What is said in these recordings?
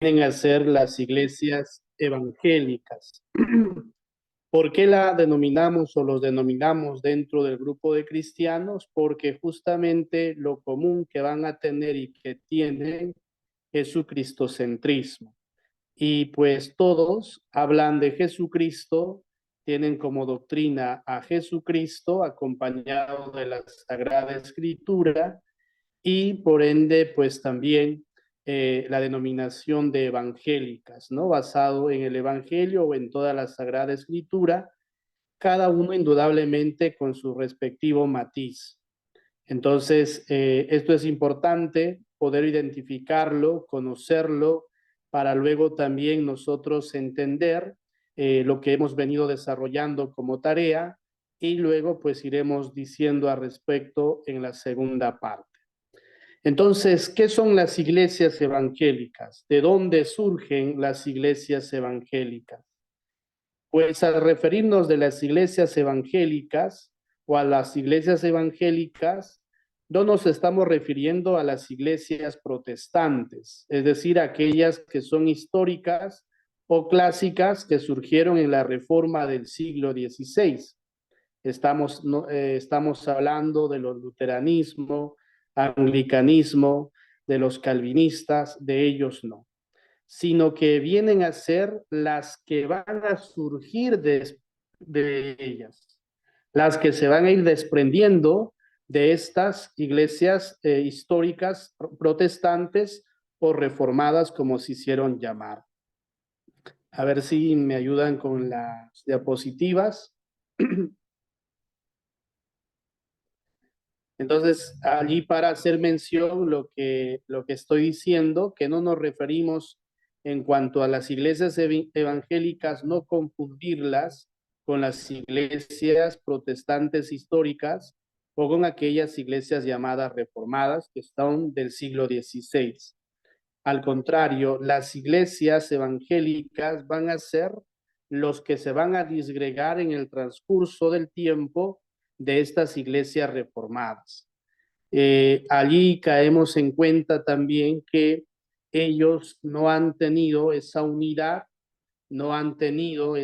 a ser las iglesias evangélicas. ¿Por qué la denominamos o los denominamos dentro del grupo de cristianos? Porque justamente lo común que van a tener y que tienen es su cristocentrismo. Y pues todos hablan de Jesucristo, tienen como doctrina a Jesucristo acompañado de la Sagrada Escritura y por ende pues también la denominación de evangélicas, ¿no? Basado en el Evangelio o en toda la Sagrada Escritura, cada uno indudablemente con su respectivo matiz. Entonces, esto es importante, poder identificarlo, conocerlo, para luego también nosotros entender lo que hemos venido desarrollando como tarea y luego pues iremos diciendo al respecto en la segunda parte. Entonces, ¿qué son las iglesias evangélicas? ¿De dónde surgen las iglesias evangélicas? Pues al referirnos de las iglesias evangélicas o a las iglesias evangélicas, no nos estamos refiriendo a las iglesias protestantes, es decir, aquellas que son históricas o clásicas que surgieron en la reforma del siglo XVI. Estamos hablando de los luteranismo, anglicanismo, de los calvinistas, de ellos no, sino que vienen a ser las que van a surgir de ellas, las que se van a ir desprendiendo de estas iglesias históricas protestantes o reformadas, como se hicieron llamar. A ver si me ayudan con las diapositivas. Entonces, allí para hacer mención lo que estoy diciendo, que no nos referimos en cuanto a las iglesias evangélicas, no confundirlas con las iglesias protestantes históricas o con aquellas iglesias llamadas reformadas que son del siglo XVI. Al contrario, las iglesias evangélicas van a ser los que se van a disgregar en el transcurso del tiempo de estas iglesias reformadas. Allí caemos en cuenta también que ellos no han tenido esa unidad, no han tenido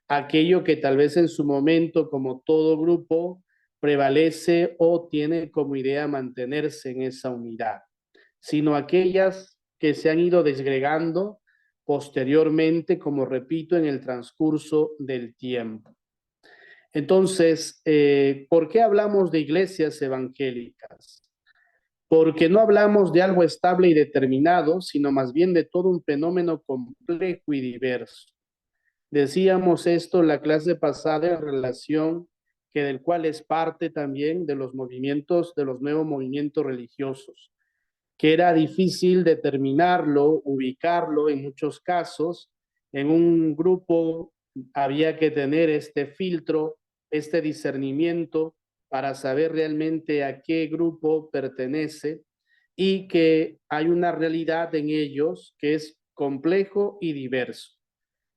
aquello que tal vez en su momento, como todo grupo, prevalece o tiene como idea mantenerse en esa unidad, sino aquellas que se han ido desgregando posteriormente, como repito, en el transcurso del tiempo. Entonces, ¿por qué hablamos de iglesias evangélicas? Porque no hablamos de algo estable y determinado, sino más bien de todo un fenómeno complejo y diverso. Decíamos esto en la clase pasada en relación que del cual es parte también de los movimientos, de los nuevos movimientos religiosos, que era difícil determinarlo, ubicarlo en muchos casos. En un grupo había que tener este filtro, este discernimiento para saber realmente a qué grupo pertenece y que hay una realidad en ellos que es complejo y diverso.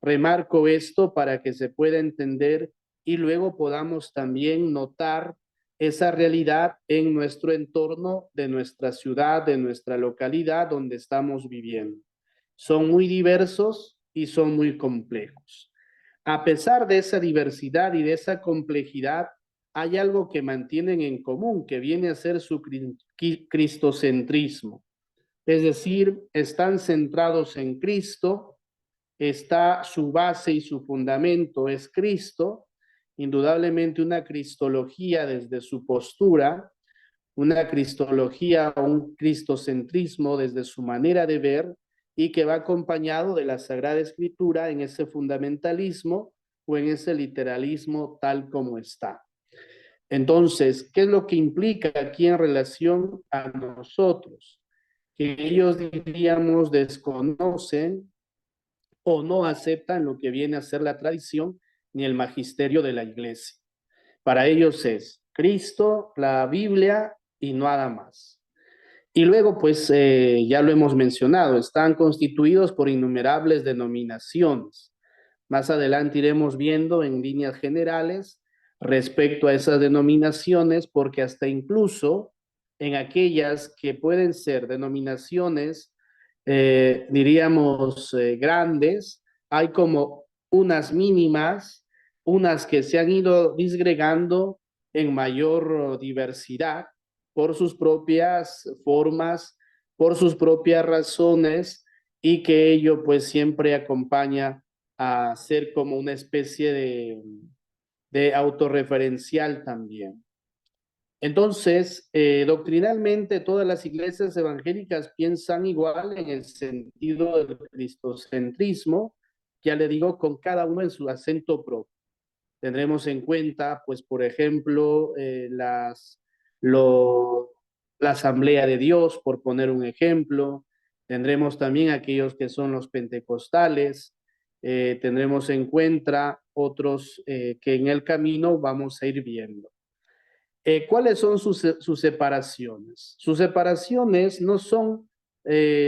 Remarco esto para que se pueda entender y luego podamos también notar esa realidad en nuestro entorno, de nuestra ciudad, de nuestra localidad donde estamos viviendo. Son muy diversos y son muy complejos. A pesar de esa diversidad y de esa complejidad, hay algo que mantienen en común, que viene a ser su cristocentrismo. Es decir, están centrados en Cristo, está su base y su fundamento es Cristo, indudablemente una cristología desde su postura, una cristología o un cristocentrismo desde su manera de ver y que va acompañado de la Sagrada Escritura en ese fundamentalismo o en ese literalismo tal como está. Entonces, ¿qué es lo que implica aquí en relación a nosotros? Que ellos, diríamos, desconocen o no aceptan lo que viene a ser la tradición ni el magisterio de la iglesia. Para ellos es Cristo, la Biblia y nada más. Y luego, pues ya lo hemos mencionado, están constituidos por innumerables denominaciones. Más adelante iremos viendo en líneas generales respecto a esas denominaciones, porque hasta incluso en aquellas que pueden ser denominaciones diríamos, grandes, hay como unas mínimas, unas que se han ido disgregando en mayor diversidad por sus propias formas, por sus propias razones, y que ello pues siempre acompaña a ser como una especie de autorreferencial también. Entonces, doctrinalmente todas las iglesias evangélicas piensan igual en el sentido del cristocentrismo, ya le digo, con cada uno en su acento propio. Tendremos en cuenta, pues, por ejemplo, la Asamblea de Dios, por poner un ejemplo. Tendremos también aquellos que son los pentecostales. Tendremos en cuenta otros que en el camino vamos a ir viendo. ¿Cuáles son sus separaciones? Sus separaciones no son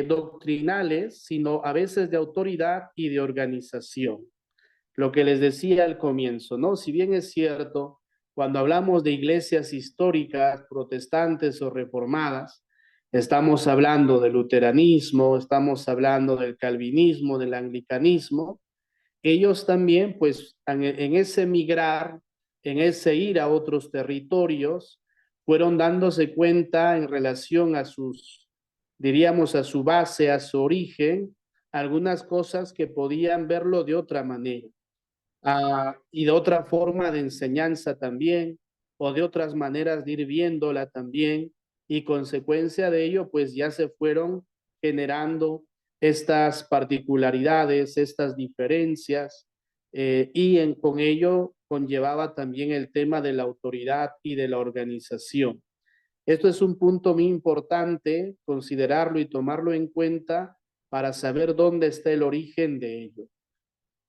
doctrinales, sino a veces de autoridad y de organización. Lo que les decía al comienzo, ¿no? Si bien es cierto, cuando hablamos de iglesias históricas, protestantes o reformadas, estamos hablando del luteranismo, estamos hablando del calvinismo, del anglicanismo, ellos también, pues, en ese migrar, en ese ir a otros territorios, fueron dándose cuenta en relación a sus, diríamos, a su base, a su origen, algunas cosas que podían verlo de otra manera, y de otra forma de enseñanza también, o de otras maneras de ir viéndola también, y consecuencia de ello, pues ya se fueron generando estas particularidades, estas diferencias, con ello conllevaba también el tema de la autoridad y de la organización. Esto es un punto muy importante, considerarlo y tomarlo en cuenta para saber dónde está el origen de ello.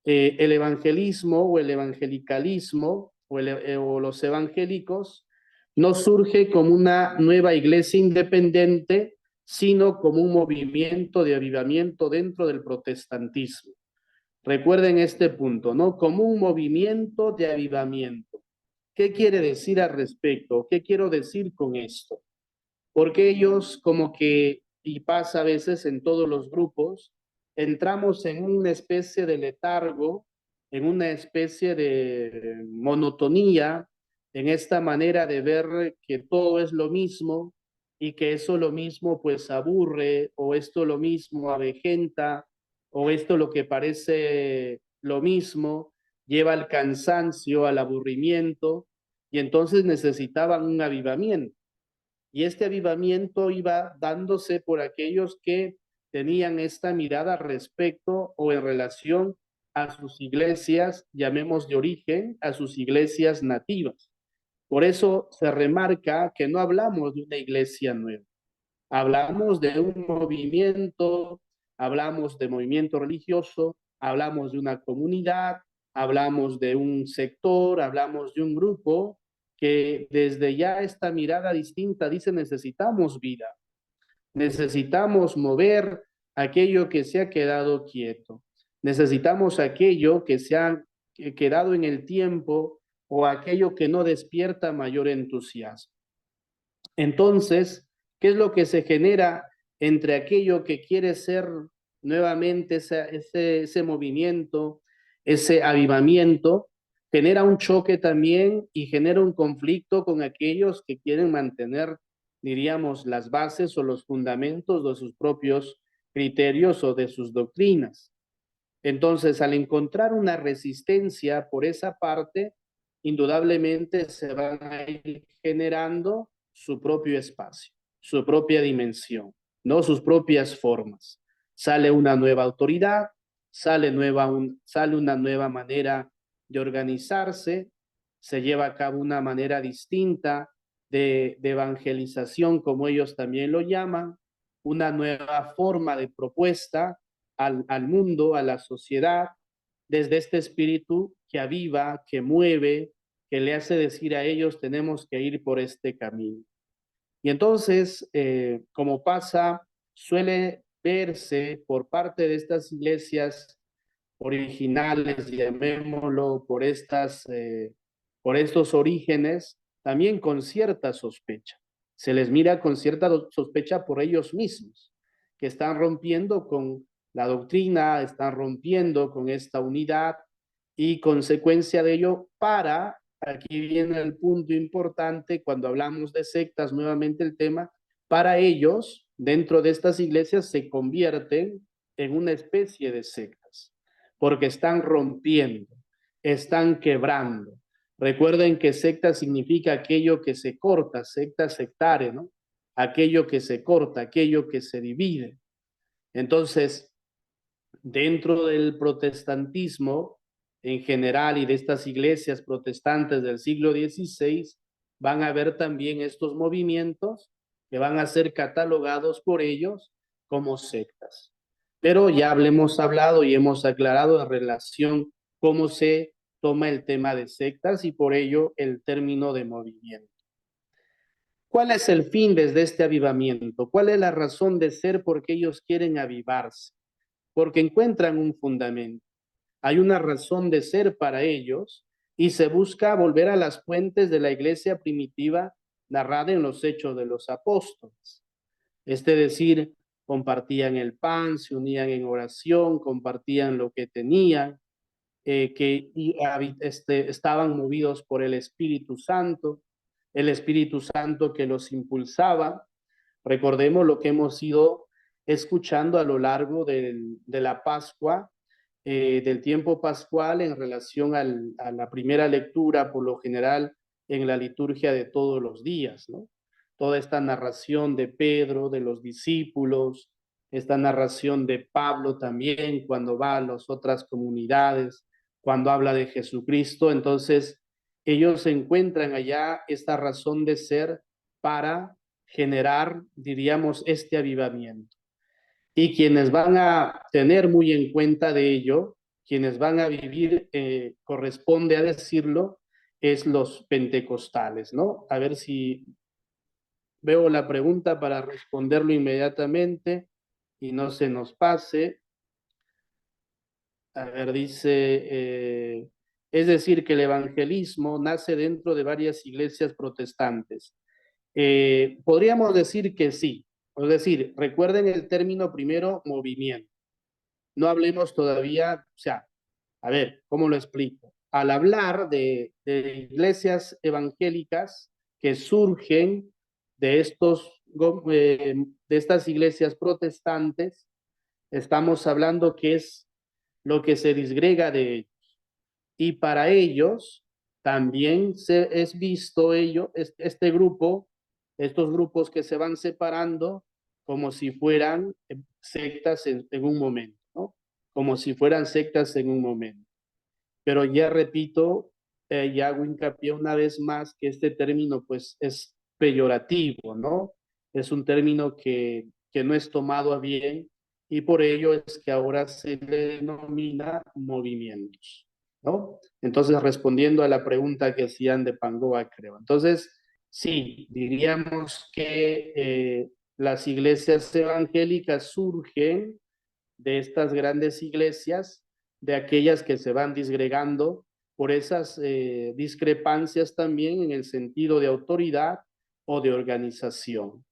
El evangelismo o el evangelicalismo o los evangélicos no surge como una nueva iglesia independiente, sino como un movimiento de avivamiento dentro del protestantismo. Recuerden este punto, ¿no? Como un movimiento de avivamiento. ¿Qué quiere decir al respecto? ¿Qué quiero decir con esto? Porque ellos como que, y pasa a veces en todos los grupos, entramos en una especie de letargo, en una especie de monotonía, en esta manera de ver que todo es lo mismo y que eso lo mismo pues aburre, o esto lo mismo avejenta, o esto lo que parece lo mismo lleva al cansancio, al aburrimiento, y entonces necesitaban un avivamiento. Y este avivamiento iba dándose por aquellos que tenían esta mirada respecto o en relación a sus iglesias, llamemos de origen, a sus iglesias nativas. Por eso se remarca que no hablamos de una iglesia nueva, hablamos de un movimiento, hablamos de movimiento religioso, hablamos de una comunidad, hablamos de un sector, hablamos de un grupo que desde ya esta mirada distinta dice necesitamos vida, necesitamos mover aquello que se ha quedado quieto, necesitamos aquello que se ha quedado en el tiempo o aquello que no despierta mayor entusiasmo. Entonces, ¿qué es lo que se genera entre aquello que quiere ser nuevamente ese movimiento, ese avivamiento? Genera un choque también y genera un conflicto con aquellos que quieren mantener, diríamos, las bases o los fundamentos de sus propios criterios o de sus doctrinas. Entonces, al encontrar una resistencia por esa parte, indudablemente se van a ir generando su propio espacio, su propia dimensión, ¿no? Sus propias formas. Sale una nueva autoridad, sale una nueva manera de organizarse, se lleva a cabo una manera distinta de evangelización, como ellos también lo llaman, una nueva forma de propuesta al mundo, a la sociedad, desde este espíritu que aviva, que mueve, que le hace decir a ellos tenemos que ir por este camino. Y entonces, como pasa, suele verse por parte de estas iglesias originales, llamémoslo, por estos orígenes, también con cierta sospecha. Se les mira con cierta sospecha por ellos mismos. que están rompiendo con la doctrina, están rompiendo con esta unidad y consecuencia de ello aquí viene el punto importante cuando hablamos de sectas, nuevamente el tema, para ellos, dentro de estas iglesias se convierten en una especie de sectas, porque están rompiendo, están quebrando. Recuerden que secta significa aquello que se corta, secta sectare, ¿no? Aquello que se corta, aquello que se divide. Entonces, dentro del protestantismo en general y de estas iglesias protestantes del siglo XVI, van a haber también estos movimientos que van a ser catalogados por ellos como sectas. Pero ya hemos hablado y hemos aclarado la relación cómo se toma el tema de sectas y por ello el término de movimiento. ¿Cuál es el fin desde este avivamiento? ¿Cuál es la razón de ser por qué ellos quieren avivarse? Porque encuentran un fundamento. Hay una razón de ser para ellos y se busca volver a las fuentes de la iglesia primitiva narrada en los Hechos de los Apóstoles. Es decir, compartían el pan, se unían en oración, compartían lo que tenían, estaban movidos por el Espíritu Santo que los impulsaba. Recordemos lo que hemos ido escuchando a lo largo de la Pascua, del tiempo pascual en relación a la primera lectura, por lo general, en la liturgia de todos los días, ¿no? Toda esta narración de Pedro, de los discípulos, esta narración de Pablo también cuando va a las otras comunidades, cuando habla de Jesucristo, entonces ellos encuentran allá esta razón de ser para generar, diríamos, este avivamiento. Y quienes van a tener muy en cuenta de ello, quienes van a vivir, corresponde a decirlo, es los pentecostales, ¿no? A ver si veo la pregunta para responderlo inmediatamente y no se nos pase. A ver, dice, es decir, que el evangelismo nace dentro de varias iglesias protestantes. Podríamos decir que sí. Es decir, recuerden el término primero, movimiento. No hablemos todavía, o sea, a ver, ¿cómo lo explico? Al hablar de iglesias evangélicas que surgen de, de estas iglesias protestantes, estamos hablando que es lo que se disgrega de ellos. Y para ellos también es visto este grupo, estos grupos que se van separando como si fueran sectas en un momento, ¿no? Como si fueran sectas en un momento. Pero ya repito, ya hago hincapié una vez más que este término pues es peyorativo, ¿no? Es un término que no es tomado a bien y por ello es que ahora se le denomina movimientos, ¿no? Entonces, respondiendo a la pregunta que hacían de Pangoa, creo. Entonces, sí, diríamos que las iglesias evangélicas surgen de estas grandes iglesias, de aquellas que se van disgregando por esas discrepancias también en el sentido de autoridad o de organización.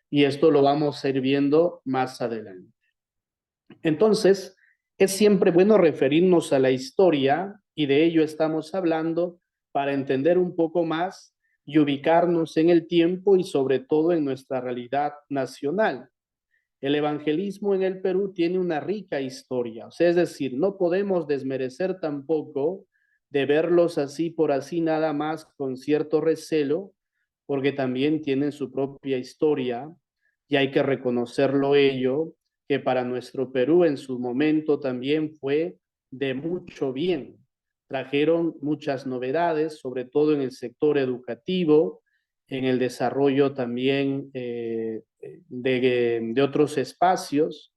Y esto lo vamos a ir viendo más adelante. Entonces, es siempre bueno referirnos a la historia y de ello estamos hablando para entender un poco más y ubicarnos en el tiempo y sobre todo en nuestra realidad nacional. El evangelismo en el Perú tiene una rica historia, o sea, es decir, no podemos desmerecer tampoco de verlos así por así nada más con cierto recelo, porque también tienen su propia historia y hay que reconocerlo ello, que para nuestro Perú en su momento también fue de mucho bien. Trajeron muchas novedades, sobre todo en el sector educativo, en el desarrollo también de otros espacios.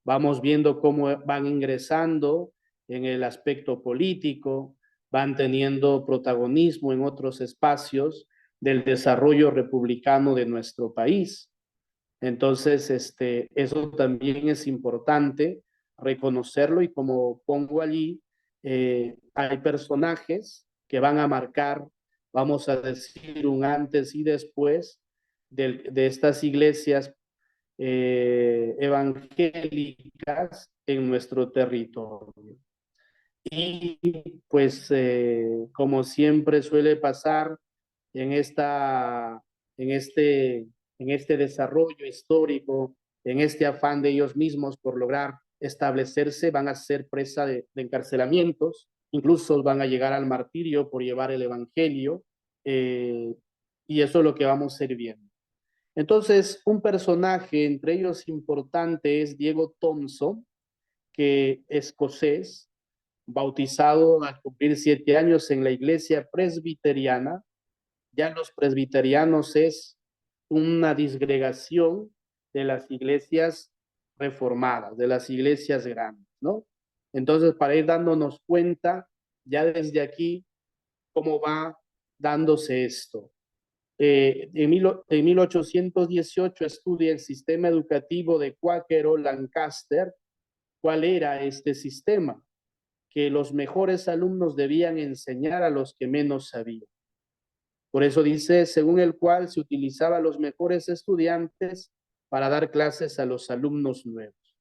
Vamos viendo cómo van ingresando en el aspecto político, van teniendo protagonismo en otros espacios del desarrollo republicano de nuestro país. Entonces, eso también es importante reconocerlo y como pongo allí, hay personajes que van a marcar, vamos a decir, un antes y después de estas iglesias evangélicas en nuestro territorio. Y pues como siempre suele pasar en, en, este, en este desarrollo histórico, en este afán de ellos mismos por lograr establecerse, van a ser presa de encarcelamientos, incluso van a llegar al martirio por llevar el evangelio, y eso es lo que vamos a ir viendo. Entonces, un personaje entre ellos importante es Diego Thompson, que es escocés, bautizado al cumplir 7 años en la iglesia presbiteriana. Ya los presbiterianos es una disgregación de las iglesias reformadas, de las iglesias grandes, ¿no? Entonces, para ir dándonos cuenta ya desde aquí cómo va dándose esto. En 1818 estudia el sistema educativo de Quaker Lancaster. ¿Cuál era este sistema? Que los mejores alumnos debían enseñar a los que menos sabían. Por eso dice, según el cual se utilizaba a los mejores estudiantes para dar clases a los alumnos nuevos.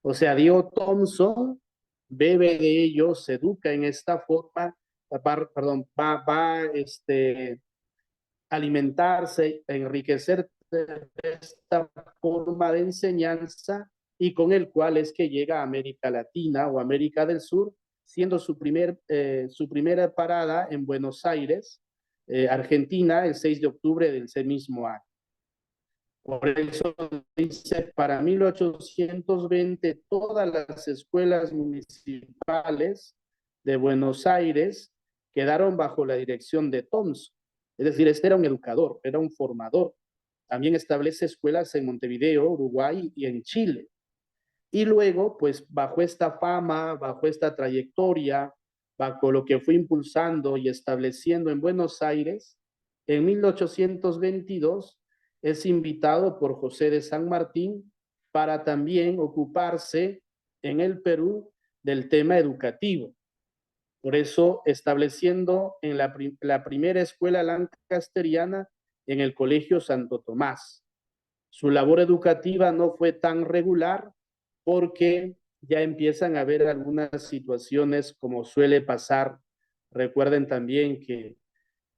O sea, Diego Thompson bebe de ellos, se educa en esta forma, va alimentarse, enriquecer de esta forma de enseñanza y con el cual es que llega a América Latina o América del Sur, siendo su primera parada en Buenos Aires, Argentina, el 6 de octubre del ese mismo año. Por eso dice, para 1820 todas las escuelas municipales de Buenos Aires quedaron bajo la dirección de Thompson. Es decir, este era un educador, era un formador. También establece escuelas en Montevideo, Uruguay y en Chile. Y luego, pues bajo esta fama, bajo esta trayectoria, bajo lo que fue impulsando y estableciendo en Buenos Aires, en 1822 es invitado por José de San Martín para también ocuparse en el Perú del tema educativo. Por eso, estableciendo en la primera escuela lancasteriana en el Colegio Santo Tomás. Su labor educativa no fue tan regular porque ya empiezan a haber algunas situaciones como suele pasar. Recuerden también que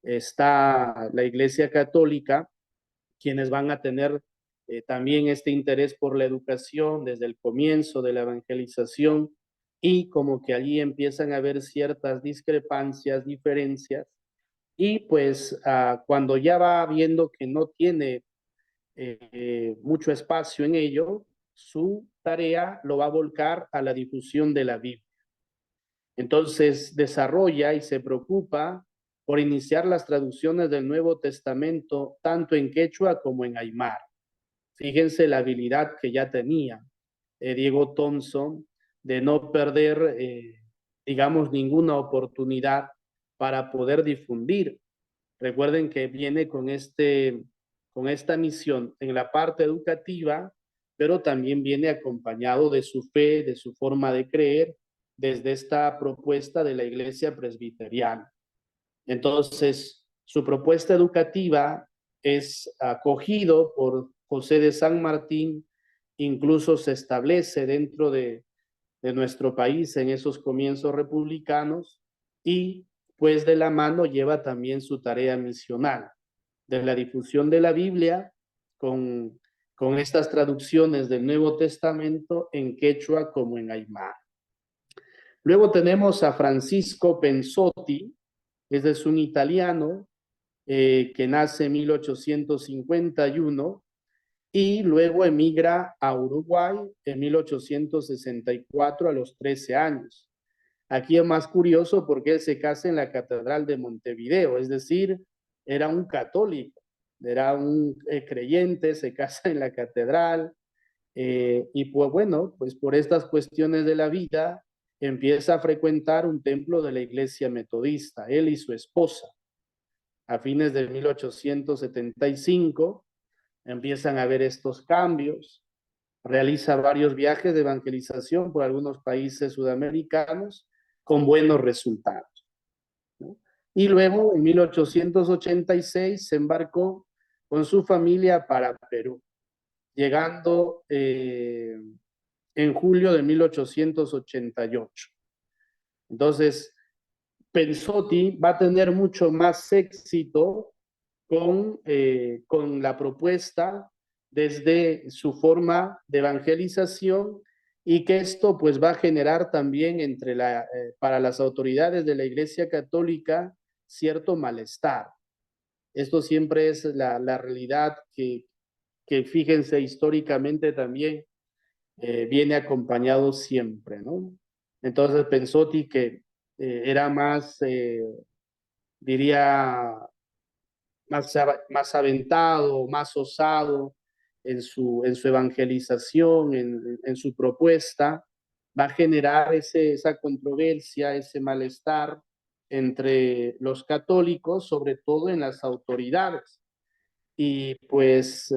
está la Iglesia Católica, quienes van a tener también este interés por la educación desde el comienzo de la evangelización, y como que allí empiezan a haber ciertas discrepancias, diferencias, y pues cuando ya va viendo que no tiene mucho espacio en ello, su tarea lo va a volcar a la difusión de la Biblia. Entonces desarrolla y se preocupa por iniciar las traducciones del Nuevo Testamento tanto en quechua como en aymara. Fíjense la habilidad que ya tenía Diego Thompson de no perder, digamos, ninguna oportunidad para poder difundir. Recuerden que viene con esta misión en la parte educativa, pero también viene acompañado de su fe, de su forma de creer, desde esta propuesta de la Iglesia Presbiteriana. Entonces, su propuesta educativa es acogido por José de San Martín, incluso se establece dentro de nuestro país en esos comienzos republicanos, y pues de la mano lleva también su tarea misional de la difusión de la Biblia con estas traducciones del Nuevo Testamento en quechua como en aymara. Luego tenemos a Francisco Pensotti, este es un italiano que nace en 1851 y luego emigra a Uruguay en 1864 a los 13 años. Aquí es más curioso porque él se casa en la Catedral de Montevideo, es decir, era un católico, era un creyente, se casa en la catedral, y pues bueno, pues por estas cuestiones de la vida empieza a frecuentar un templo de la iglesia metodista, él y su esposa. A fines de 1875 empiezan a haber estos cambios, realiza varios viajes de evangelización por algunos países sudamericanos con buenos resultados, ¿no? Y luego, en 1886, se embarcó con su familia para Perú. llegando en julio de 1888. Entonces, Pensotti va a tener mucho más éxito con la propuesta desde su forma de evangelización, y que esto pues va a generar también para las autoridades de la Iglesia Católica cierto malestar. Esto siempre es la realidad que fíjense históricamente también viene acompañado siempre, ¿no? Entonces Pensotti, que era más, diría, más aventado, más osado en su evangelización, en su propuesta, va a generar esa controversia, ese malestar entre los católicos, sobre todo en las autoridades. Y pues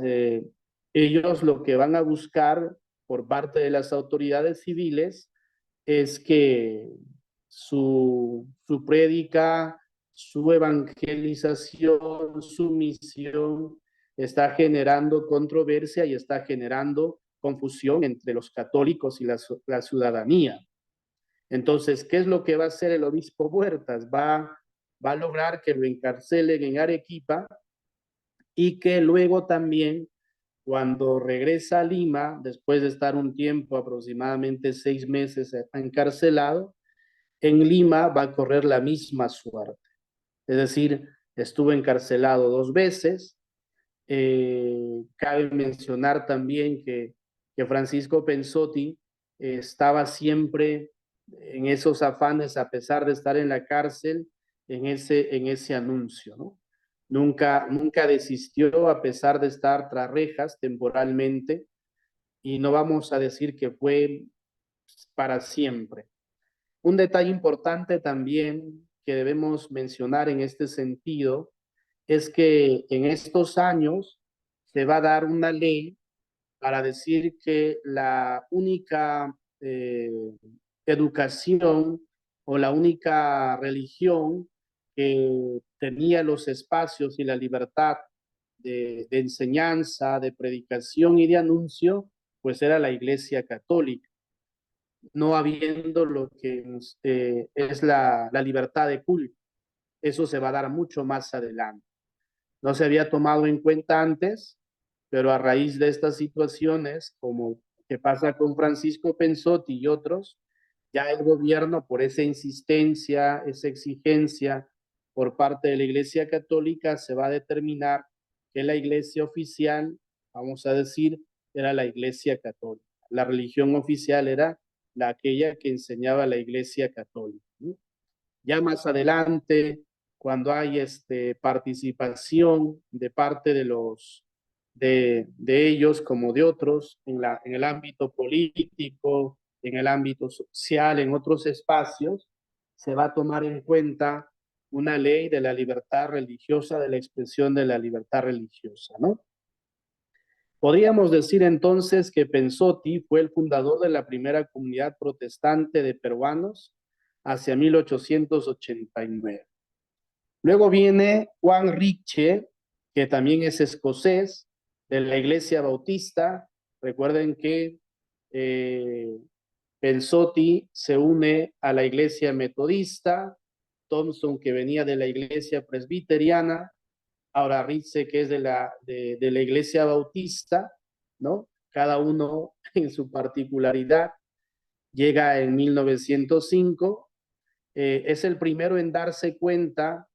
ellos lo que van a buscar por parte de las autoridades civiles es que su prédica, su evangelización, su misión está generando controversia y está generando confusión entre los católicos y la ciudadanía. Entonces, ¿qué es lo que va a hacer el obispo Huertas? Va a lograr que lo encarcelen en Arequipa, y que luego también, cuando regresa a Lima, después de estar un tiempo, aproximadamente 6 meses encarcelado, en Lima va a correr la misma suerte. Es decir, estuvo encarcelado 2 veces. Cabe mencionar también que Francisco Pensotti estaba siempre en esos afanes, a pesar de estar en la cárcel, en ese anuncio, ¿no? Nunca desistió, a pesar de estar tras rejas temporalmente, y no vamos a decir que fue para siempre. Un detalle importante también que debemos mencionar en este sentido es que en estos años se va a dar una ley para decir que la única educación o la única religión que tenía los espacios y la libertad de enseñanza, de predicación y de anuncio, pues era la Iglesia Católica, no habiendo lo que es la libertad de culto. Eso se va a dar mucho más adelante. No se había tomado en cuenta antes, pero a raíz de estas situaciones, como que pasa con Francisco Pensotti y otros, ya el gobierno, por esa insistencia, esa exigencia por parte de la Iglesia Católica, se va a determinar que la iglesia oficial, vamos a decir, era la Iglesia Católica. La religión oficial era aquella que enseñaba la Iglesia Católica, ¿no? Ya más adelante, cuando hay participación de parte de ellos como de otros en el ámbito político, en el ámbito social, en otros espacios, se va a tomar en cuenta una ley de la libertad religiosa, de la expresión de la libertad religiosa, ¿no? Podríamos decir entonces que Pensotti fue el fundador de la primera comunidad protestante de peruanos hacia 1889. Luego viene Juan Ritchie, que también es escocés, de la Iglesia Bautista. Recuerden que eh, Pensotti se une a la Iglesia Metodista, Thompson, que venía de la Iglesia Presbiteriana, ahora Ritchie, que es de la Iglesia Bautista, ¿no? Cada uno en su particularidad. Llega en 1905, es el primero en darse cuenta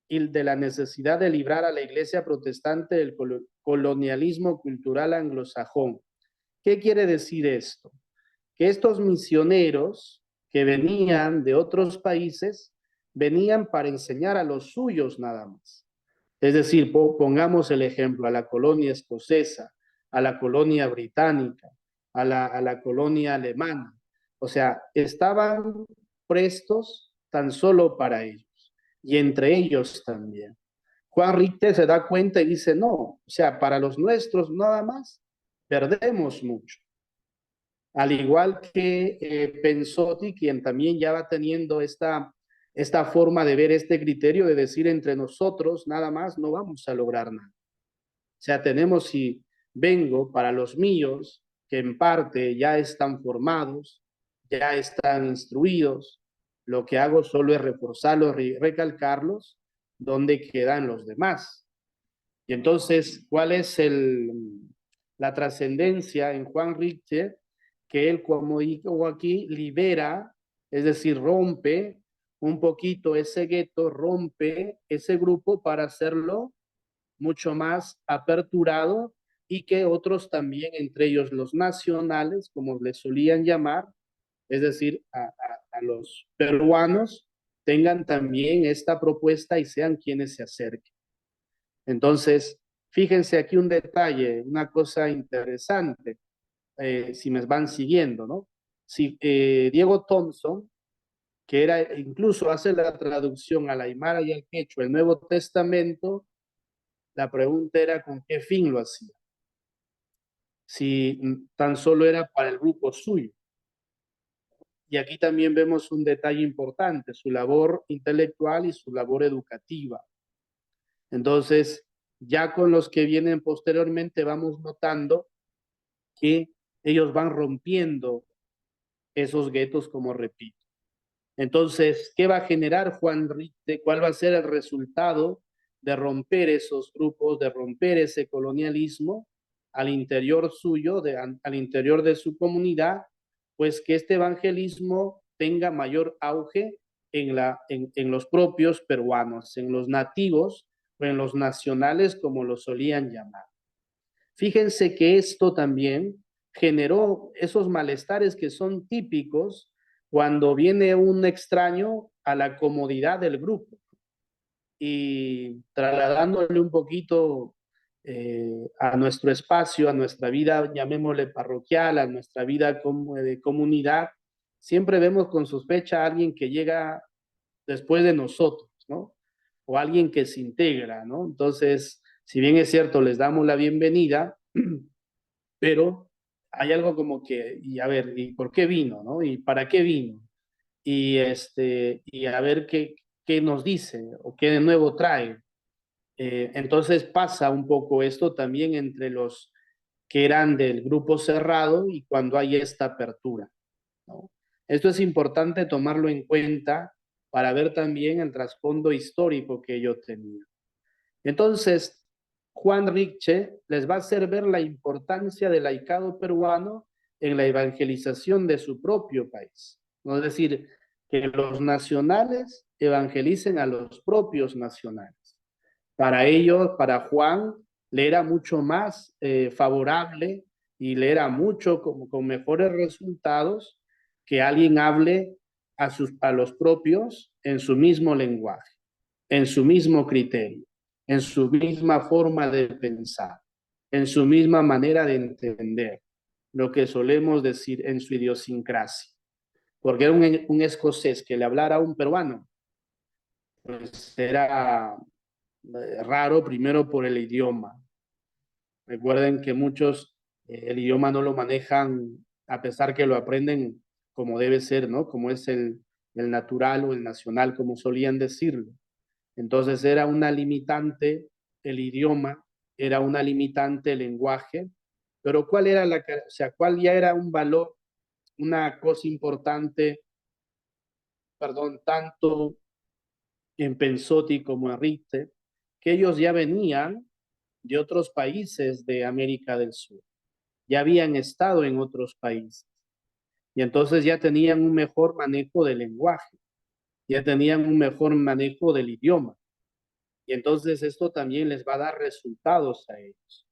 y de la necesidad de librar a la Iglesia protestante del colonialismo cultural anglosajón. ¿Qué quiere decir esto? Que estos misioneros que venían de otros países venían para enseñar a los suyos nada más. Es decir, pongamos el ejemplo a la colonia escocesa, a la colonia británica, a la colonia alemana. O sea, estaban prestos tan solo para ellos, y entre ellos también. Juan Richter se da cuenta y dice, no, o sea, para los nuestros nada más, perdemos mucho. Al igual que Pensotti, quien también ya va teniendo esta forma de ver este criterio de decir, entre nosotros nada más no vamos a lograr nada. O sea, tenemos, vengo para los míos, que en parte ya están formados, ya están instruidos, lo que hago solo es reforzarlos, recalcarlos, donde quedan los demás. Y entonces, ¿cuál es la trascendencia en Juan Richter? Que él, como digo aquí, libera, es decir, rompe un poquito ese gueto, rompe ese grupo para hacerlo mucho más aperturado y que otros también, entre ellos los nacionales, como les solían llamar, es decir, a los peruanos, tengan también esta propuesta y sean quienes se acerquen. Entonces, fíjense aquí un detalle, una cosa interesante, si me van siguiendo, ¿no? Si Diego Thompson, que era, incluso hace la traducción al aymara y al quechua, el Nuevo Testamento, la pregunta era con qué fin lo hacía. Si tan solo era para el grupo suyo. Y aquí también vemos un detalle importante, su labor intelectual y su labor educativa. Entonces, ya con los que vienen posteriormente vamos notando que ellos van rompiendo esos guetos, como repito. Entonces, ¿qué va a generar Juan Richter? ¿Cuál va a ser el resultado de romper esos grupos, de romper ese colonialismo al interior suyo, al interior de su comunidad? Pues que este evangelismo tenga mayor auge en los propios peruanos, en los nativos o en los nacionales, como lo solían llamar. Fíjense que esto también generó esos malestares que son típicos cuando viene un extraño a la comodidad del grupo y trasladándole un poquito a nuestro espacio, a nuestra vida, llamémosle parroquial, a nuestra vida de comunidad, siempre vemos con sospecha a alguien que llega después de nosotros, ¿no? O alguien que se integra, ¿no? Entonces, si bien es cierto, les damos la bienvenida, pero hay algo como que, y a ver, ¿y por qué vino, no? ¿Y para qué vino? Y a ver qué nos dice o qué de nuevo trae. Entonces pasa un poco esto también entre los que eran del grupo cerrado y cuando hay esta apertura, ¿no? Esto es importante tomarlo en cuenta para ver también el trasfondo histórico que yo tenía. Entonces, Juan Riche les va a hacer ver la importancia del laicado peruano en la evangelización de su propio país. ¿No? Es decir, que los nacionales evangelicen a los propios nacionales. Para ellos, para Juan, le era mucho más favorable y le era mucho con mejores resultados que alguien hable a los propios en su mismo lenguaje, en su mismo criterio, en su misma forma de pensar, en su misma manera de entender, lo que solemos decir en su idiosincrasia. Porque era un escocés que le hablara a un peruano, pues era raro primero por el idioma. Recuerden que muchos el idioma no lo manejan a pesar que lo aprenden como debe ser, ¿no? Como es el natural o el nacional, como solían decirlo. Entonces era una limitante el idioma, era una limitante el lenguaje, pero ¿cuál era o sea, cuál ya era un valor, una cosa importante, perdón, tanto en Pensotti como en Richter, que ellos ya venían de otros países de América del Sur, ya habían estado en otros países y entonces ya tenían un mejor manejo del lenguaje, ya tenían un mejor manejo del idioma. Y entonces esto también les va a dar resultados a ellos.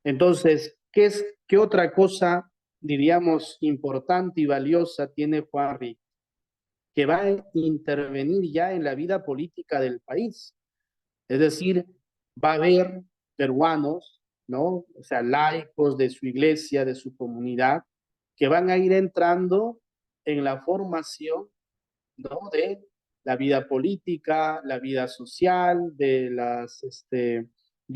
Entonces, ¿qué otra cosa, diríamos, importante y valiosa tiene Juan Rick? Que va a intervenir ya en la vida política del país. Es decir, va a haber peruanos, ¿no? O sea, laicos de su iglesia, de su comunidad, que van a ir entrando en la formación, ¿no? De la vida política, la vida social, de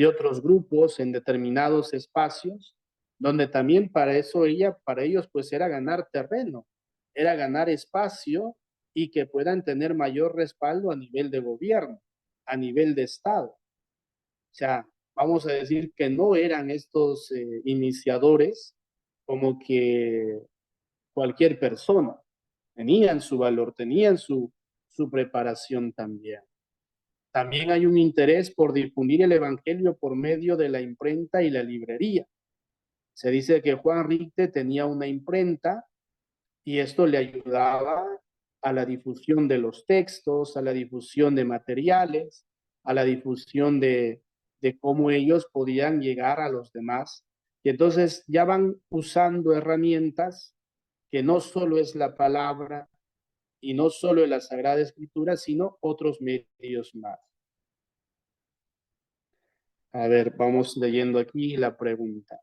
otros grupos en determinados espacios, donde también para ellos, pues era ganar terreno, era ganar espacio y que puedan tener mayor respaldo a nivel de gobierno, a nivel de Estado. O sea, vamos a decir que no eran estos iniciadores como que cualquier persona. Tenían su valor, tenían su preparación también. También hay un interés por difundir el Evangelio por medio de la imprenta y la librería. Se dice que Juan Richter tenía una imprenta y esto le ayudaba a la difusión de los textos, a la difusión de materiales, a la difusión de cómo ellos podían llegar a los demás. Y entonces ya van usando herramientas que no solo es la palabra y no solo es la Sagrada Escritura, sino otros medios más. A ver, vamos leyendo aquí la pregunta.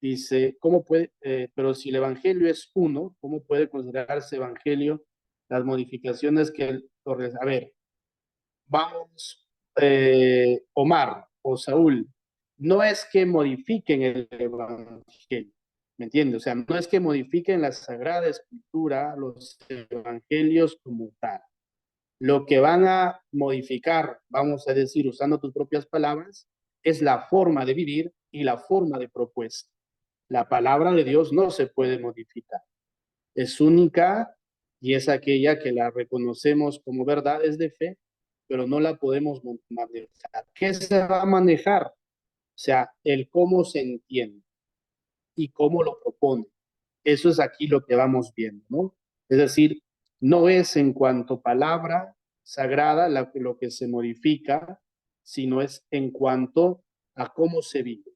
Dice, ¿cómo puede, pero si el Evangelio es uno, ¿cómo puede considerarse Evangelio las modificaciones que, a ver, vamos, Omar o Saúl, no es que modifiquen el Evangelio, ¿me entiendes? O sea, no es que modifiquen la Sagrada Escritura, los Evangelios como tal. Lo que van a modificar, vamos a decir, usando tus propias palabras, es la forma de vivir y la forma de propuesta. La palabra de Dios no se puede modificar. Es única y es aquella que la reconocemos como verdades de fe, pero no la podemos manejar. ¿Qué se va a manejar? O sea, el cómo se entiende y cómo lo propone. Eso es aquí lo que vamos viendo, ¿no? Es decir, no es en cuanto palabra sagrada lo que se modifica, sino es en cuanto a cómo se vive,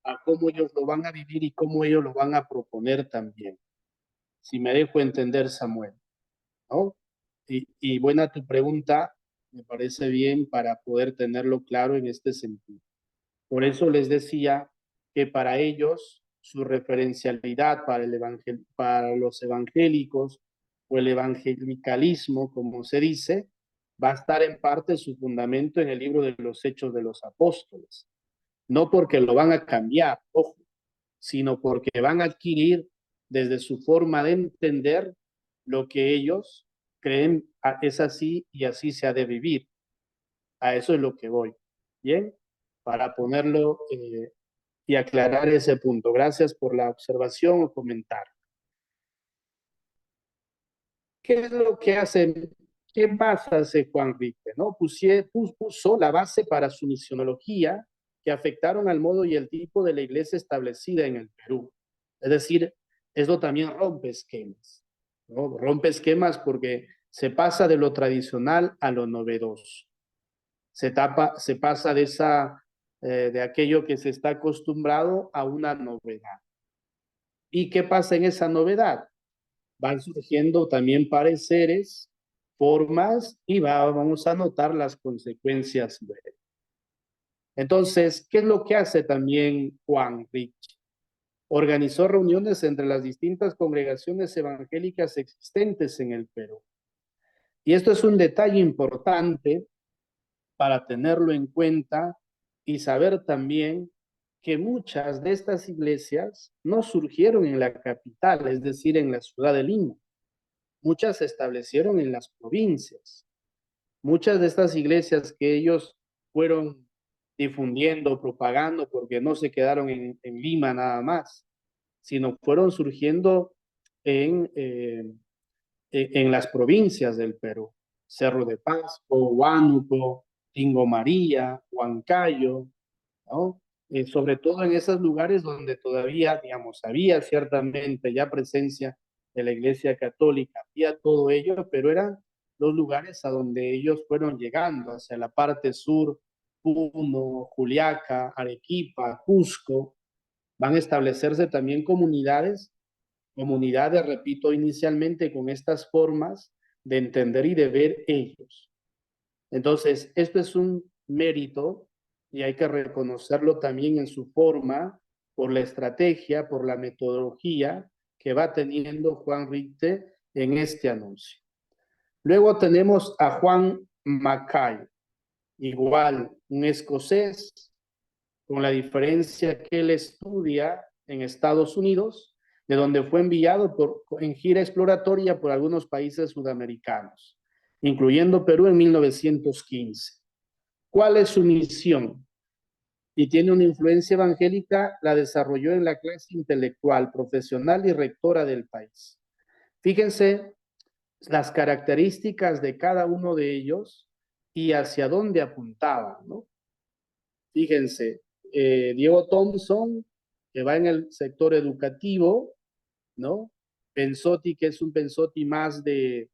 a cómo ellos lo van a vivir y cómo ellos lo van a proponer también. Si me dejo entender, Samuel, ¿no? Y buena tu pregunta, me parece bien para poder tenerlo claro en este sentido. Por eso les decía que para ellos su referencialidad para los evangélicos o el evangelicalismo, como se dice, va a estar en parte su fundamento en el libro de los Hechos de los Apóstoles. No porque lo van a cambiar, ojo, sino porque van a adquirir desde su forma de entender lo que ellos creen es así y así se ha de vivir. A eso es lo que voy. Bien, para ponerlo y aclarar ese punto. Gracias por la observación o comentario. ¿Qué es lo que hace? ¿Qué basa hace Juan Richter? ¿No? Puso la base para su misionología que afectaron al modo y el tipo de la iglesia establecida en el Perú. Es decir, eso también rompe esquemas, ¿no? Rompe esquemas porque se pasa de lo tradicional a lo novedoso. Se pasa de aquello que se está acostumbrado a una novedad. ¿Y qué pasa en esa novedad? Van surgiendo también pareceres, formas y vamos a notar las consecuencias. Entonces, ¿qué es lo que hace también Juan Rich? Organizó reuniones entre las distintas congregaciones evangélicas existentes en el Perú. Y esto es un detalle importante para tenerlo en cuenta y saber también que muchas de estas iglesias no surgieron en la capital, es decir, en la ciudad de Lima. Muchas se establecieron en las provincias. Muchas de estas iglesias que ellos fueron difundiendo, propagando, porque no se quedaron en Lima nada más, sino fueron surgiendo en, eh, en las provincias del Perú. Cerro de Pasco, Huánuco, Tingo María, Huancayo, ¿no? Sobre todo en esos lugares donde todavía, digamos, había ciertamente ya presencia de la Iglesia Católica, había todo ello, pero eran los lugares a donde ellos fueron llegando, hacia la parte sur, Puno, Juliaca, Arequipa, Cusco, van a establecerse también comunidades, repito, inicialmente con estas formas de entender y de ver ellos. Entonces, esto es un mérito y hay que reconocerlo también en su forma, por la estrategia, por la metodología que va teniendo Juan Richter en este anuncio. Luego tenemos a Juan Mackay, igual un escocés, con la diferencia que él estudia en Estados Unidos, de donde fue enviado en gira exploratoria por algunos países sudamericanos, incluyendo Perú en 1915. ¿Cuál es su misión? y tiene una influencia evangélica, la desarrolló en la clase intelectual, profesional y rectora del país. Fíjense las características de cada uno de ellos y hacia dónde apuntaban, ¿no? Fíjense, Diego Thompson, que va en el sector educativo, ¿no? Pensotti, que es un Pensotti más de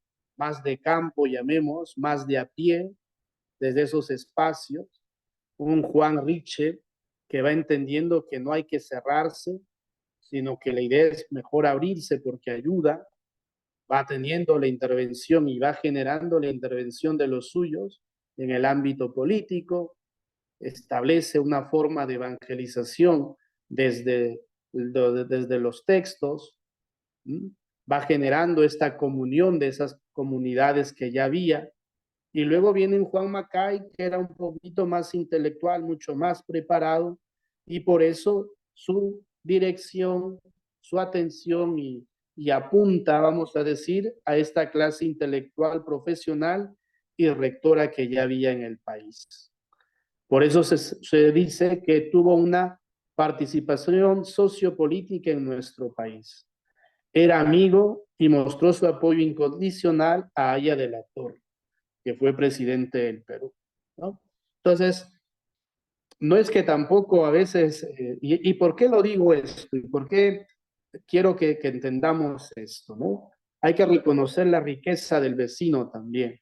campo, llamemos, más de a pie, desde esos espacios. Un Juan Riche, que va entendiendo que no hay que cerrarse, sino que la idea es mejor abrirse porque ayuda, va teniendo la intervención y va generando la intervención de los suyos en el ámbito político, establece una forma de evangelización desde los textos, va generando esta comunión de esas comunidades que ya había. Y luego viene Juan Macay, que era un poquito más intelectual, mucho más preparado, y por eso su dirección, su atención y apunta, vamos a decir, a esta clase intelectual profesional y rectora que ya había en el país. Por eso se dice que tuvo una participación sociopolítica en nuestro país. Era amigo y mostró su apoyo incondicional a Aya de la Torre, que fue presidente del Perú, ¿no? Entonces, no es que tampoco a veces, y ¿por qué lo digo esto? ¿Y por qué quiero que entendamos esto, ¿no? Hay que reconocer la riqueza del vecino también.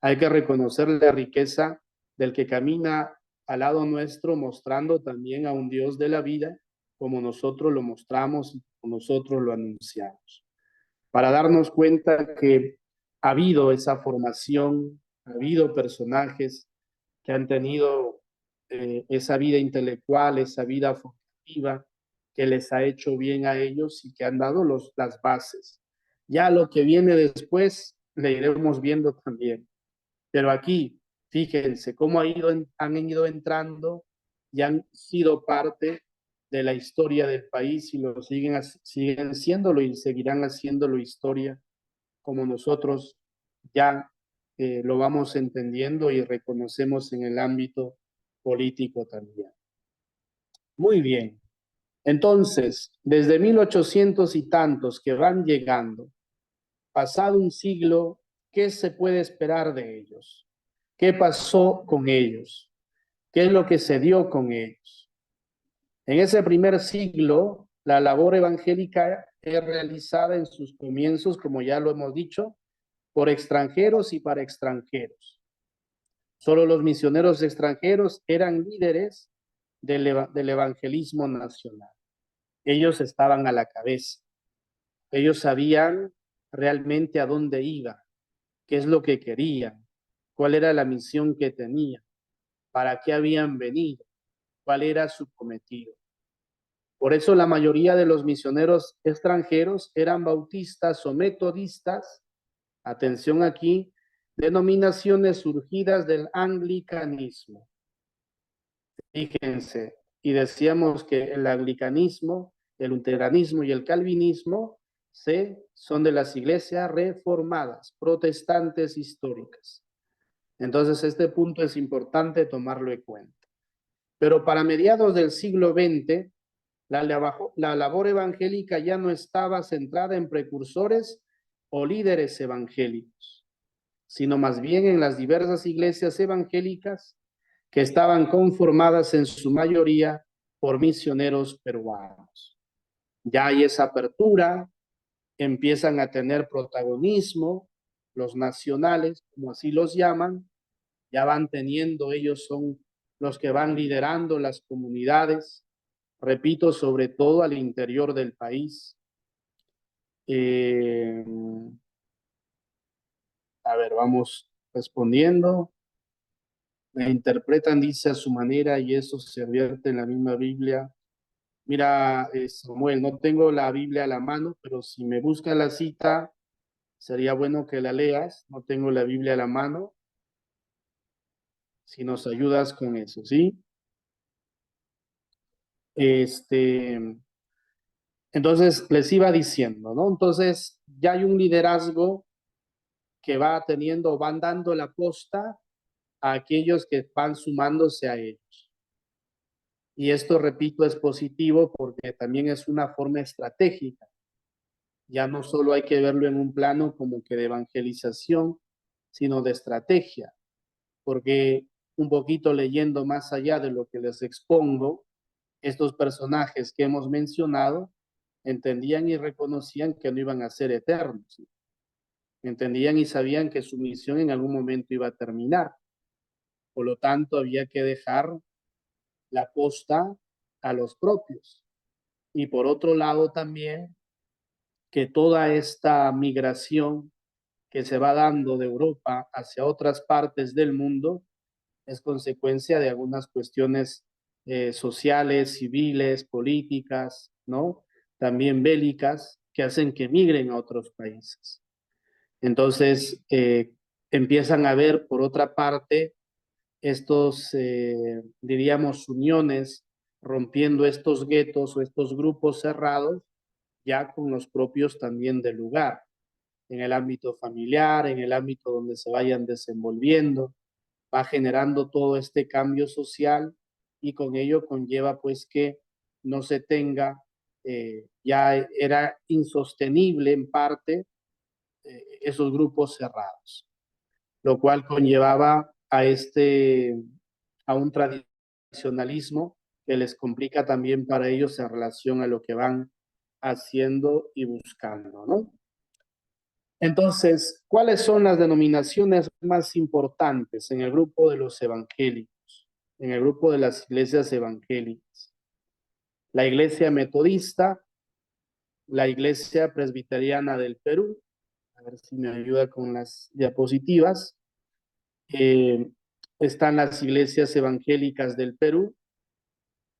Hay que reconocer la riqueza del que camina al lado nuestro, mostrando también a un Dios de la vida, como nosotros lo mostramos y como nosotros lo anunciamos. Para darnos cuenta que ha habido esa formación, ha habido personajes que han tenido esa vida intelectual, esa vida formativa, que les ha hecho bien a ellos y que han dado las bases. Ya lo que viene después le iremos viendo también. Pero aquí, fíjense cómo han ido entrando y han sido parte de la historia del país y lo siguen siéndolo y seguirán haciéndolo historia como nosotros ya lo vamos entendiendo y reconocemos en el ámbito político también. Muy bien. Entonces, desde 1800 y tantos que van llegando, pasado un siglo, ¿qué se puede esperar de ellos? ¿Qué pasó con ellos? ¿Qué es lo que se dio con ellos? En ese primer siglo, la labor evangélica es realizada en sus comienzos, como ya lo hemos dicho, por extranjeros y para extranjeros. Solo los misioneros extranjeros eran líderes del evangelismo nacional. Ellos estaban a la cabeza. Ellos sabían realmente a dónde iban, qué es lo que querían, cuál era la misión que tenían, para qué habían venido, cuál era su cometido. Por eso la mayoría de los misioneros extranjeros eran bautistas o metodistas, atención aquí, denominaciones surgidas del anglicanismo. Fíjense, y decíamos que el anglicanismo, el luteranismo y el calvinismo son de las iglesias reformadas, protestantes históricas. Entonces, este punto es importante tomarlo en cuenta. Pero para mediados del siglo XX, la labor evangélica ya no estaba centrada en precursores o líderes evangélicos, sino más bien en las diversas iglesias evangélicas que estaban conformadas en su mayoría por misioneros peruanos. Ya hay esa apertura, empiezan a tener protagonismo los nacionales, como así los llaman, ya van teniendo, ellos son los que van liderando las comunidades, repito, sobre todo al interior del país. A ver, vamos respondiendo. La interpretan, dice, a su manera y eso se advierte en la misma Biblia. Mira, Samuel, no tengo la Biblia a la mano, pero si me buscas la cita, sería bueno que la leas. No tengo la Biblia a la mano. Si nos ayudas con eso, ¿sí? Entonces, les iba diciendo, ¿no? Entonces, ya hay un liderazgo que va teniendo, van dando la posta a aquellos que van sumándose a ellos. Y esto, repito, es positivo porque también es una forma estratégica. Ya no solo hay que verlo en un plano como que de evangelización, sino de estrategia, porque un poquito leyendo más allá de lo que les expongo, estos personajes que hemos mencionado entendían y reconocían que no iban a ser eternos. Entendían y sabían que su misión en algún momento iba a terminar. Por lo tanto, había que dejar la posta a los propios. Y por otro lado también, que toda esta migración que se va dando de Europa hacia otras partes del mundo es consecuencia de algunas cuestiones sociales, civiles, políticas, ¿no? También bélicas, que hacen que migren a otros países. Entonces, empiezan a ver, por otra parte, estos, diríamos, uniones, rompiendo estos guetos o estos grupos cerrados, ya con los propios también del lugar, en el ámbito familiar, en el ámbito donde se vayan desenvolviendo, va generando todo este cambio social y con ello conlleva pues que no se tenga, ya era insostenible en parte esos grupos cerrados, lo cual conllevaba a un tradicionalismo que les complica también para ellos en relación a lo que van haciendo y buscando, ¿no? Entonces, ¿cuáles son las denominaciones más importantes en el grupo de los evangélicos, en el grupo de las iglesias evangélicas? La iglesia metodista, la iglesia presbiteriana del Perú, a ver si me ayuda con las diapositivas, eh, están las iglesias evangélicas del Perú,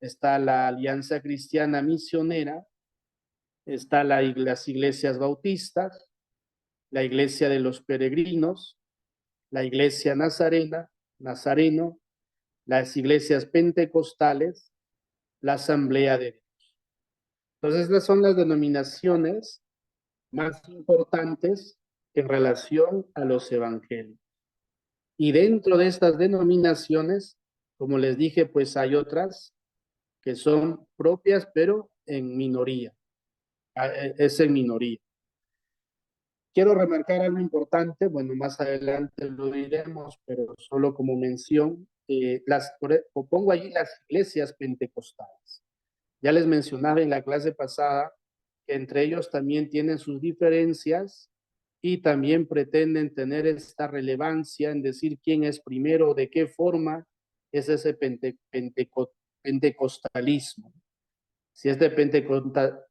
está la Alianza Cristiana Misionera, está las iglesias bautistas, la iglesia de los peregrinos, la iglesia nazareno, las iglesias pentecostales, la asamblea de Dios. Entonces, estas son las denominaciones más importantes en relación a los evangelios. Y dentro de estas denominaciones, como les dije, pues hay otras que son propias, pero en minoría. Es en minoría. Quiero remarcar algo importante, bueno, más adelante lo diremos, pero solo como mención, pongo allí las iglesias pentecostales. Ya les mencionaba en la clase pasada que entre ellos también tienen sus diferencias y también pretenden tener esta relevancia en decir quién es primero, de qué forma es ese pentecostalismo. Si este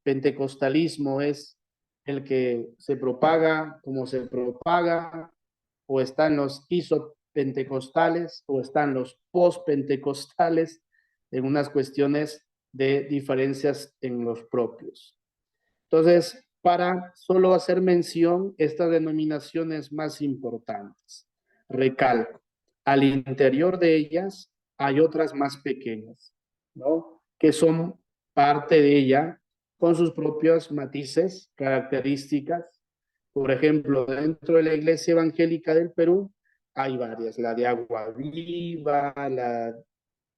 pentecostalismo es el que se propaga como se propaga, o están los isopentecostales, o están los postpentecostales, en unas cuestiones de diferencias en los propios. Entonces, para solo hacer mención, estas denominaciones más importantes, recalco, al interior de ellas hay otras más pequeñas, ¿no? Que son parte de ella con sus propios matices, características. Por ejemplo, dentro de la Iglesia Evangélica del Perú hay varias, la de Agua Viva,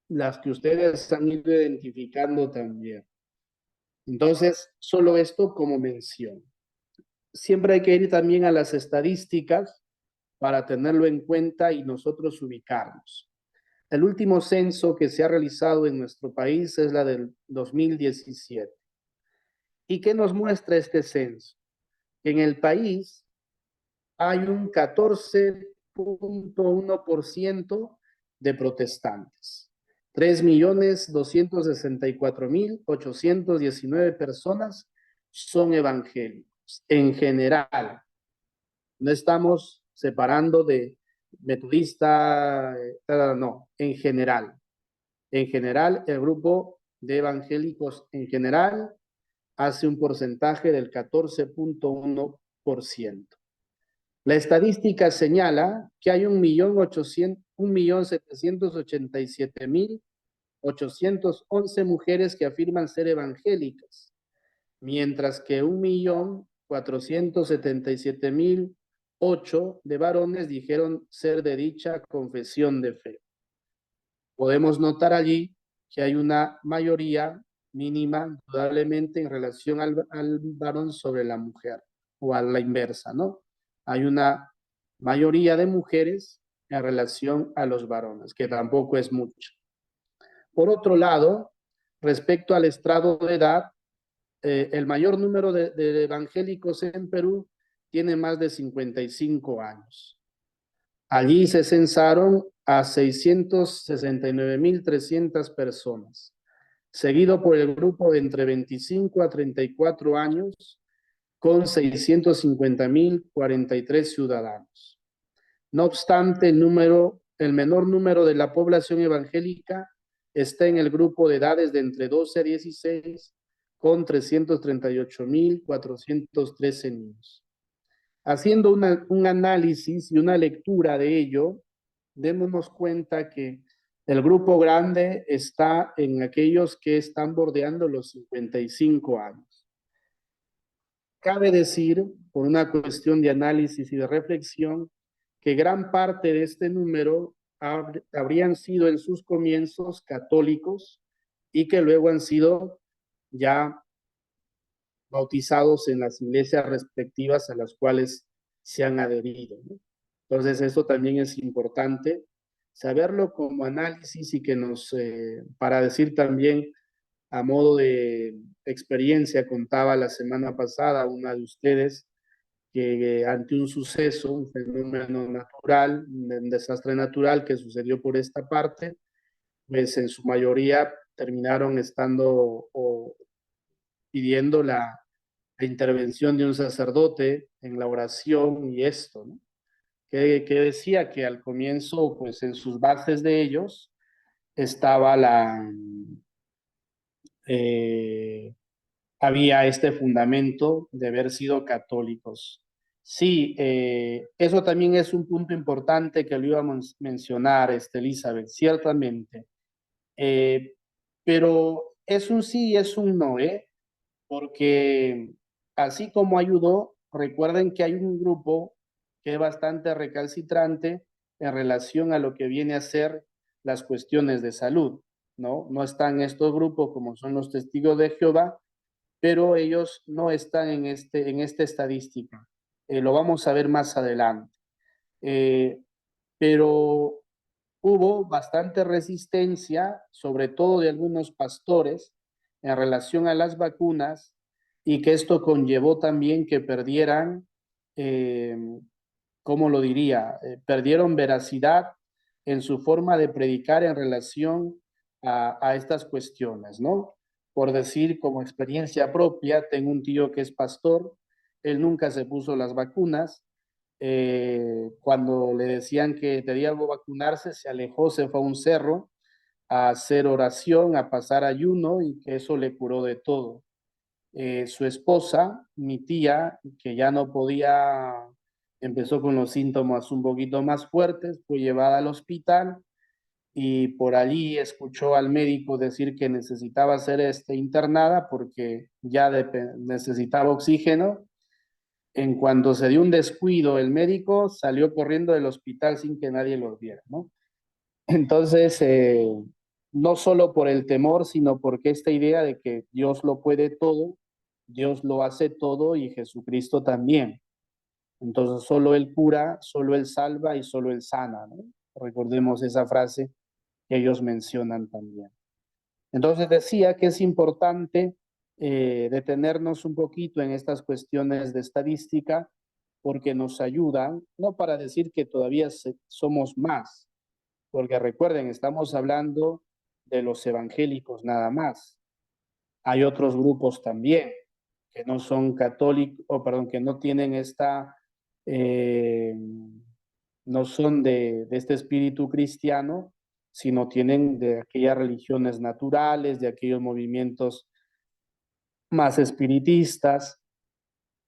las que ustedes han ido identificando también. Entonces, solo esto como mención. Siempre hay que ir también a las estadísticas para tenerlo en cuenta y nosotros ubicarnos. El último censo que se ha realizado en nuestro país es la del 2017. ¿Y qué nos muestra este censo? En el país hay un 14.1% de protestantes. 3.264.819 personas son evangélicos. En general, no estamos separando de metodista, no, en general. En general, el grupo de evangélicos en general hace un porcentaje del 14.1%. La estadística señala que hay 1.787.811 mujeres que afirman ser evangélicas, mientras que 1.477.008 de varones dijeron ser de dicha confesión de fe. Podemos notar allí que hay una mayoría mínima, indudablemente, en relación al varón sobre la mujer, o a la inversa, ¿no? Hay una mayoría de mujeres en relación a los varones, que tampoco es mucho. Por otro lado, respecto al estrado de edad, el mayor número de evangélicos en Perú tiene más de 55 años. Allí se censaron a 669.300 personas, seguido por el grupo de entre 25 a 34 años, con 650.043 ciudadanos. No obstante, el menor número de la población evangélica está en el grupo de edades de entre 12 a 16, con 338.413 niños. Haciendo un análisis y una lectura de ello, démonos cuenta que el grupo grande está en aquellos que están bordeando los 55 años. Cabe decir, por una cuestión de análisis y de reflexión, que gran parte de este número habrían sido en sus comienzos católicos y que luego han sido ya bautizados en las iglesias respectivas a las cuales se han adherido, ¿no? Entonces, eso también es importante saberlo como análisis y que para decir también a modo de experiencia, contaba la semana pasada una de ustedes que ante un suceso, un fenómeno natural, un desastre natural que sucedió por esta parte, pues en su mayoría terminaron estando o pidiendo la intervención de un sacerdote en la oración y esto, ¿no? Que decía que al comienzo, pues en sus bases de ellos estaba eh, había este fundamento de haber sido católicos. Sí, eso también es un punto importante que lo íbamos a mencionar, Elizabeth, ciertamente. Eh, pero es un sí y es un no, ¿eh? Porque así como ayudó, recuerden que hay un grupo que es bastante recalcitrante en relación a lo que viene a ser las cuestiones de salud, ¿no? No están estos grupos como son los testigos de Jehová, pero ellos no están en esta estadística. Lo vamos a ver más adelante. Eh, pero hubo bastante resistencia, sobre todo de algunos pastores, en relación a las vacunas y que esto conllevó también que perdieran, eh, ¿cómo lo diría? Perdieron veracidad en su forma de predicar en relación a estas cuestiones, ¿no? Por decir como experiencia propia, tengo un tío que es pastor, él nunca se puso las vacunas, cuando le decían que debía vacunarse, se alejó, se fue a un cerro a hacer oración, a pasar ayuno y que eso le curó de todo. Su esposa, mi tía, que ya no podía, empezó con los síntomas un poquito más fuertes, fue llevada al hospital y por allí escuchó al médico decir que necesitaba ser internada porque ya necesitaba oxígeno. En cuanto se dio un descuido, el médico salió corriendo del hospital sin que nadie lo viera, ¿no? Entonces, no solo por el temor, sino porque esta idea de que Dios lo puede todo, Dios lo hace todo y Jesucristo también. Entonces, solo Él cura, solo Él salva y solo Él sana, ¿no? Recordemos esa frase que ellos mencionan también. Entonces, decía que es importante detenernos un poquito en estas cuestiones de estadística porque nos ayudan, no para decir que todavía somos más, porque recuerden, estamos hablando de los evangélicos nada más. Hay otros grupos también que no son católicos, o perdón, que no tienen eh, no son de este espíritu cristiano, sino tienen de aquellas religiones naturales, de aquellos movimientos más espiritistas,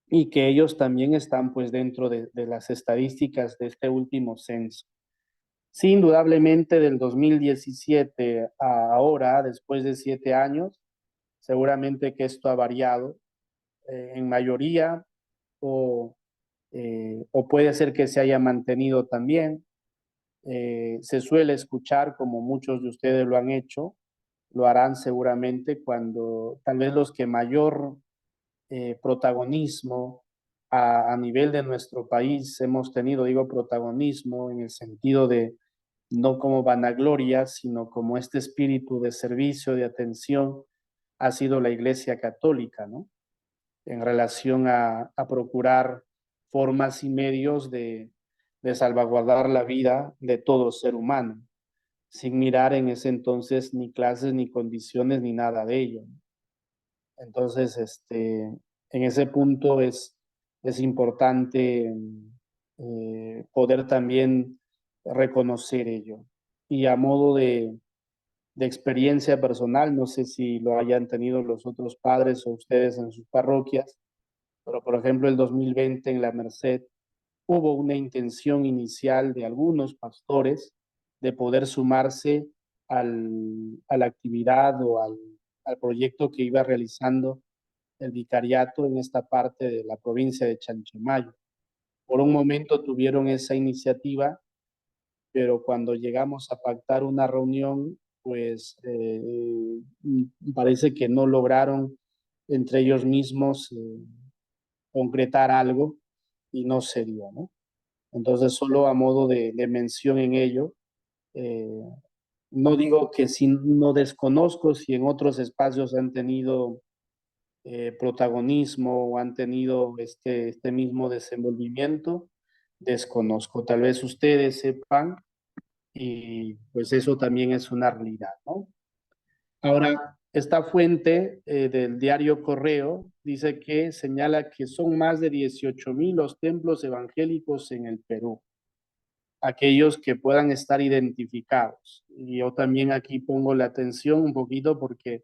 y que ellos también están pues dentro de las estadísticas de este último censo. Sí, indudablemente del 2017 a ahora, después de 7 años, seguramente que esto ha variado en mayoría o puede ser que se haya mantenido también. Se suele escuchar, como muchos de ustedes lo han hecho, lo harán seguramente cuando tal vez los que mayor protagonismo a nivel de nuestro país hemos tenido, digo protagonismo en el sentido de no como vanagloria, sino como este espíritu de servicio, de atención, ha sido la Iglesia Católica, ¿no? En relación a procurar formas y medios de salvaguardar la vida de todo ser humano, sin mirar en ese entonces ni clases, ni condiciones, ni nada de ello. Entonces, en ese punto es importante poder también reconocer ello. Y a modo de experiencia personal, no sé si lo hayan tenido los otros padres o ustedes en sus parroquias, pero por ejemplo el 2020 en la Merced hubo una intención inicial de algunos pastores de poder sumarse a la actividad o al proyecto que iba realizando el vicariato en esta parte de la provincia de Chanchamayo. Por un momento tuvieron esa iniciativa, pero cuando llegamos a pactar una reunión, pues parece que no lograron entre ellos mismos concretar algo y no se dio, ¿no? Entonces, solo a modo de mención en ello, eh, no digo que si no desconozco si en otros espacios han tenido protagonismo o han tenido este mismo desenvolvimiento, desconozco. Tal vez ustedes sepan y pues eso también es una realidad, ¿no? Ahora, esta fuente del diario Correo dice que señala que son más de 18,000 los templos evangélicos en el Perú, aquellos que puedan estar identificados. Y yo también aquí pongo la atención un poquito porque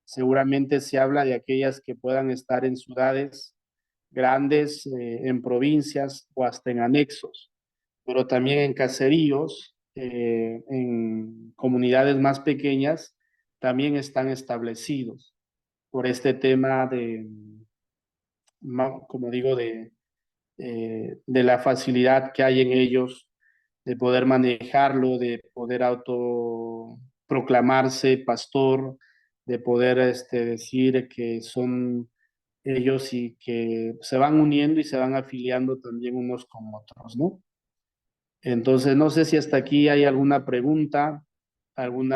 seguramente se habla de aquellas que puedan estar en ciudades grandes, en provincias o hasta en anexos, pero también en caseríos, en comunidades más pequeñas, también están establecidos por este tema de, como digo, de la facilidad que hay en ellos de poder manejarlo, de poder autoproclamarse pastor, de poder decir que son ellos y que se van uniendo y se van afiliando también unos con otros, ¿no? Entonces, no sé si hasta aquí hay alguna pregunta, algún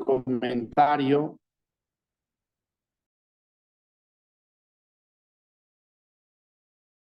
comentario